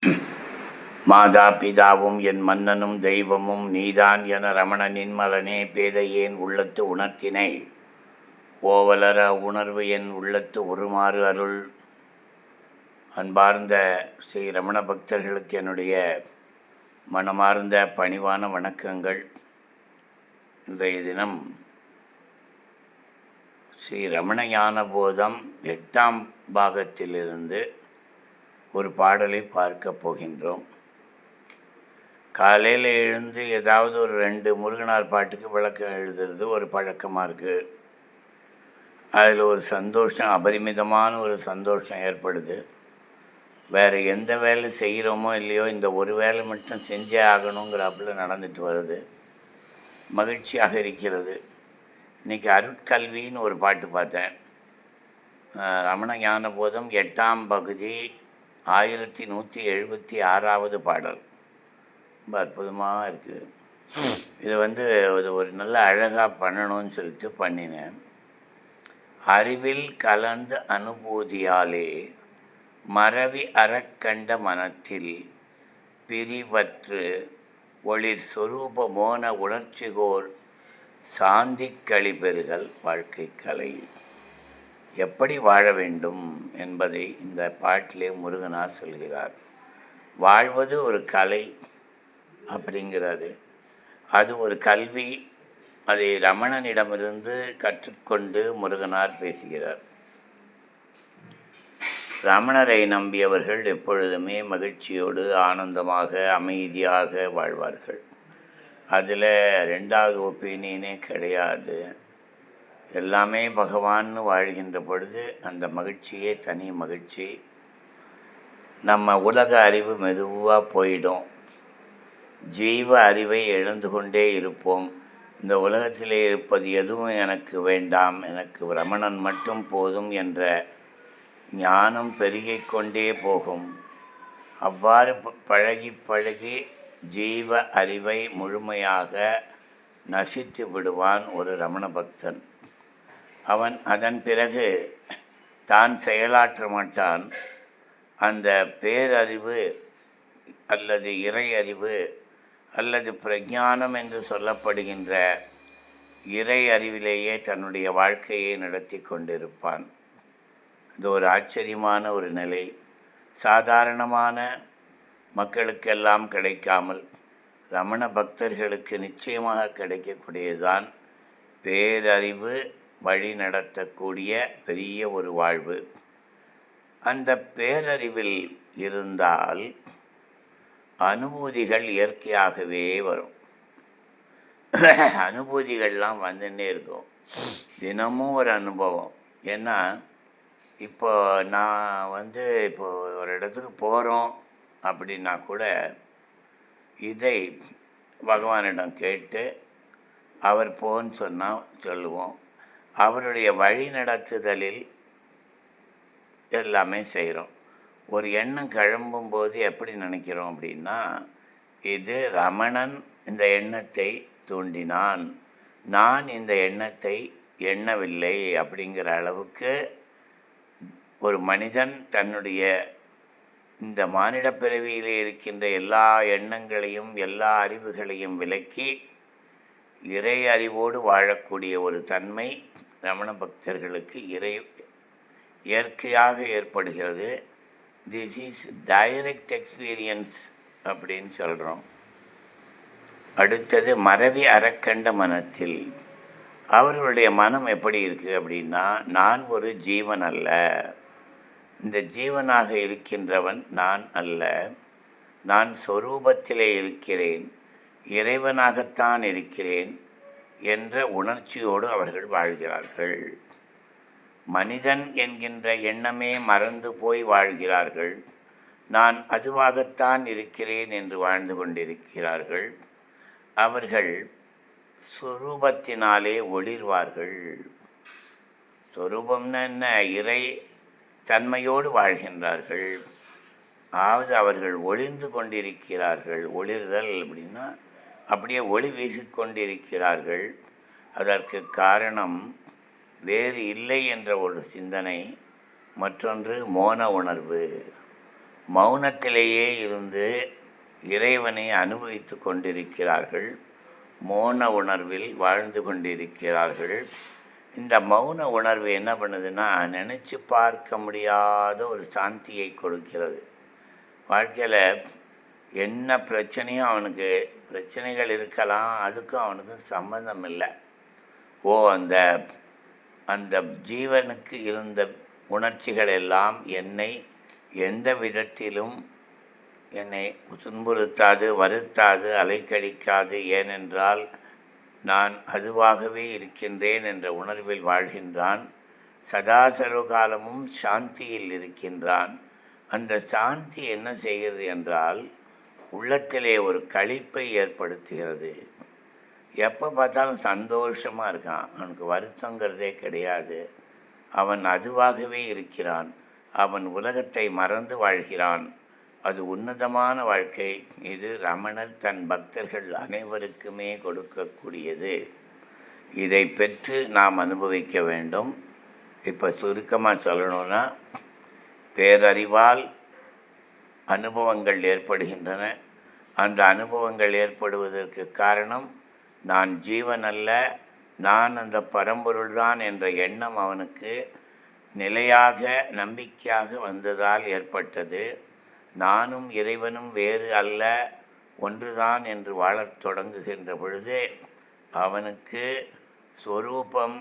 மாதா பிதாவும் என் மன்னனும் தெய்வமும் நீதான் என ரமணனின் மலனே பேதையேன் உள்ளத்து உணர்த்தினை ஓவலர உணர்வு என் உள்ளத்து உருமாறு அருள். அன்பார்ந்த ஸ்ரீ ரமண பக்தர்களுக்கு என்னுடைய மனமார்ந்த பணிவான வணக்கங்கள். இன்றைய தினம் ஸ்ரீ ரமண ஞானபோதம் 8ஆம் பாகத்திலிருந்து ஒரு பாடலை பார்க்க போகின்றோம். காலையில் எழுந்து ஏதாவது ஒரு 2 முருகனார் பாட்டுக்கு விளக்கம் எழுதுறது ஒரு பழக்கமாக இருக்குது. அதில் ஒரு சந்தோஷம், அபரிமிதமான ஒரு சந்தோஷம் ஏற்படுது. வேறு எந்த வேலை செய்கிறோமோ இல்லையோ, இந்த ஒரு வேலை மட்டும் செஞ்சே ஆகணுங்கிறாப்புல நடந்துட்டு வருது. மகிழ்ச்சியாக இருக்கிறது. இன்றைக்கி அருட்கல்வின்னு ஒரு பாட்டு பார்த்தேன். ரமண ஞானபோதம் 8ஆம் பகுதி 1176வது பாடல். ரொம்ப அற்புதமாக இருக்குது. இதை ஒரு நல்ல அழகாக பண்ணணும்னு சொல்லிட்டு பண்ணினேன். அறிவில் கலந்து அனுபூதியாலே மறவி அறக்கண்ட மனத்தில் பிரிவற்று ஒளிர் சொரூப மோன உணர்ச்சிகோர் சாந்தி கழிபெறுகள் வாழ்க்கை கலை. எப்படி வாழ வேண்டும் என்பதை இந்த பாட்டிலே முருகனார் சொல்கிறார். வாழ்வது ஒரு கலை அப்படிங்கிறாரு. அது ஒரு கல்வி. அதை ரமணனிடமிருந்து கற்றுக்கொண்டு முருகனார் பேசுகிறார். ரமணரை நம்பியவர்கள் எப்பொழுதுமே மகிழ்ச்சியோடு ஆனந்தமாக அமைதியாக வாழ்வார்கள். அதில் 2வது ஒப்பீனியனே கிடையாது. எல்லாமே பகவான்னு வாழ்கின்ற பொழுது அந்த மகிழ்ச்சியே தனி மகிழ்ச்சி. நம்ம உலக அறிவு மெதுவாக போயிடும். ஜீவ அறிவை எழுந்து கொண்டே இருப்போம். இந்த உலகத்திலே இருப்பது எதுவும் எனக்கு வேண்டாம், எனக்கு ரமணன் மட்டும் போதும் என்ற ஞானம் பெருகிக் கொண்டே போகும். அவ்வாறு பழகி பழகி ஜீவ அறிவை முழுமையாக நசித்து விடுவான் ஒரு ரமண பக்தன். அவன் அதன் பிறகு தான் செயலாற்ற மாட்டான். அந்த பேரறிவு அல்லது இறை அறிவு அல்லது பிரஞானம் என்று சொல்லப்படுகின்ற இறை அறிவிலேயே தன்னுடைய வாழ்க்கையை நடத்தி கொண்டிருப்பான். இது ஒரு ஆச்சரியமான ஒரு நிலை. சாதாரணமான மக்களுக்கெல்லாம் கிடைக்காமல் ரமண பக்தர்களுக்கு நிச்சயமாக கிடைக்கக்கூடியதுதான் பேரறிவு வழி நடத்தக்கூடிய பெரிய ஒரு வாழ்வு. அந்த பேரறிவில் இருந்தால் அனுபூதிகள் இயற்கையாகவே வரும். அனுபூதிகள்லாம் வந்துன்னே இருக்கும். தினமும் ஒரு அனுபவம். ஏன்னா இப்போ நான் இப்போ ஒரு இடத்துக்கு போகிறோம் அப்படின்னா கூட இதை பகவானிடம் கேட்டு அவர் போன்னு சொன்னால் சொல்லுவோம். அவருடைய வழி நடத்துதலில் எல்லாமே செய்கிறோம். ஒரு எண்ணம் கிளம்பும்போது எப்படி நினைக்கிறோம் அப்படின்னா, இது ரமணன் இந்த எண்ணத்தை தூண்டினான், நான் இந்த எண்ணத்தை எண்ணவில்லை அப்படிங்கிற அளவுக்கு ஒரு மனிதன் தன்னுடைய இந்த மானிட பிறவியிலே இருக்கின்ற எல்லா எண்ணங்களையும் எல்லா அறிவுகளையும் விலக்கி இறை அறிவோடு வாழக்கூடிய ஒரு தன்மை ரமண பக்தர்களுக்கு இயற்கையாக ஏற்படுகிறது. திஸ் இஸ் டைரக்ட் எக்ஸ்பீரியன்ஸ் அப்படின்னு சொல்கிறோம். அடுத்தது மறவி அறக்கண்ட மனத்தில். அவர்களுடைய மனம் எப்படி இருக்குது அப்படின்னா, நான் ஒரு ஜீவன் அல்ல, இந்த ஜீவனாக இருக்கின்றவன் நான் அல்ல, நான் சொரூபத்திலே இருக்கிறேன், இறைவனாகத்தான் இருக்கிறேன் என்ற உணர்ச்சியோடு அவர்கள் வாழ்கிறார்கள். மனிதன் என்கின்ற எண்ணமே மறந்து போய் வாழ்கிறார்கள். நான் அதுவாகத்தான் இருக்கிறேன் என்று வாழ்ந்து கொண்டிருக்கிறார்கள். அவர்கள் சொரூபத்தினாலே ஒளிர்வார்கள். சொரூபம்னா என்ன? இறை தன்மையோடு வாழ்கின்றார்கள். அதாவது அவர்கள் ஒளிர்ந்து கொண்டிருக்கிறார்கள். ஒளிர்தல் அப்படின்னா அப்படியே ஒளி வீசிக்கொண்டிருக்கிறார்கள். அதற்கு காரணம் வேறு இல்லை என்ற ஒரு சிந்தனை, மற்றொன்று மோன உணர்வு. மௌனத்திலேயே இருந்து இறைவனை அனுபவித்து கொண்டிருக்கிறார்கள். மௌன உணர்வில் வாழ்ந்து கொண்டிருக்கிறார்கள். இந்த மௌன உணர்வு என்ன பண்ணுதுன்னா, நினச்சி பார்க்க முடியாத ஒரு சாந்தியை கொடுக்கிறது. வாழ்க்கையில் என்ன பிரச்சனையும் அவனுக்கு பிரச்சனைகள் இருக்கலாம், அதுக்கும் அவனுக்கும் சம்மந்தம் இல்லை. அந்த அந்த ஜீவனுக்கு இருந்த உணர்ச்சிகள் எல்லாம் என்னை எந்த விதத்திலும் என்னை துன்புறுத்தாது, வருத்தாது, அலைக்கழிக்காது. ஏனென்றால் நான் அதுவாகவே இருக்கின்றேன் என்ற உணர்வில் வாழ்கின்றான். சதா சர்வகாலமும் சாந்தியில் இருக்கின்றான். அந்த சாந்தி என்ன செய்கிறது என்றால், உள்ளத்திலே ஒரு களிப்பை ஏற்படுத்துகிறது. எப்போ பார்த்தாலும் சந்தோஷமாக இருக்கான். அவனுக்கு வருத்தங்கிறதே கிடையாது. அவன் அதுவாகவே இருக்கிறான். அவன் உலகத்தை மறந்து வாழ்கிறான். அது உன்னதமான வாழ்க்கை. இது ரமணர் தன் பக்தர்கள் அனைவருக்குமே கொடுக்கக்கூடியது. இதை பெற்று நாம் அனுபவிக்க வேண்டும். இப்போ சுருக்கமாக சொல்லணும்னா, பேரறிவால் அனுபவங்கள் ஏற்படுகின்றன. அந்த அனுபவங்கள் ஏற்படுவதற்கு காரணம் நான் ஜீவன் அல்ல, நான் அந்த பரம்பொருள்தான் என்ற எண்ணம் அவனுக்கு நிலையாக நம்பிக்கையாக வந்ததால் ஏற்பட்டது. நானும் இறைவனும் வேறு அல்ல, ஒன்றுதான் என்று வாழத் தொடங்குகின்ற பொழுது அவனுக்கு ஸ்வரூபம்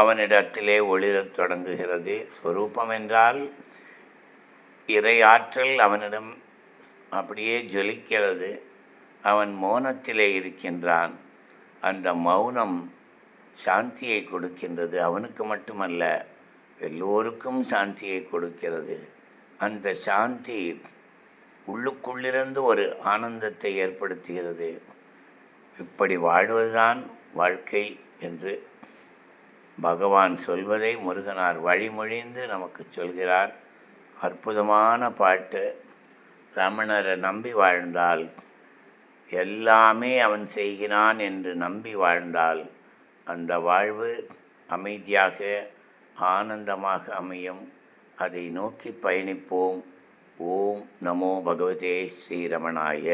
அவனிடத்திலே ஒளிரத் தொடங்குகிறது. ஸ்வரூபம் என்றால் இறை ஆற்றல் அவனிடம் அப்படியே ஜொலிக்கிறது. அவன் மௌனத்திலே இருக்கின்றான். அந்த மௌனம் சாந்தியை கொடுக்கின்றது. அவனுக்கு மட்டுமல்ல, எல்லோருக்கும் சாந்தியை கொடுக்கிறது. அந்த சாந்தி உள்ளுக்குள்ளிருந்து ஒரு ஆனந்தத்தை ஏற்படுத்துகிறது. இப்படி வாழ்வதுதான் வாழ்க்கை என்று பகவான் சொல்வதை முருகனார் வழிமொழிந்து நமக்கு சொல்கிறார். அற்புதமான பாட்டு. ரமணரை நம்பி வாழ்ந்தால், எல்லாமே அவன் செய்கிறான் என்று நம்பி வாழ்ந்தால் அந்த வாழ்வு அமைதியாக ஆனந்தமாக அமையும். அதை நோக்கி பயணிப்போம். ஓம் நமோ பகவதே ஸ்ரீரமணாய.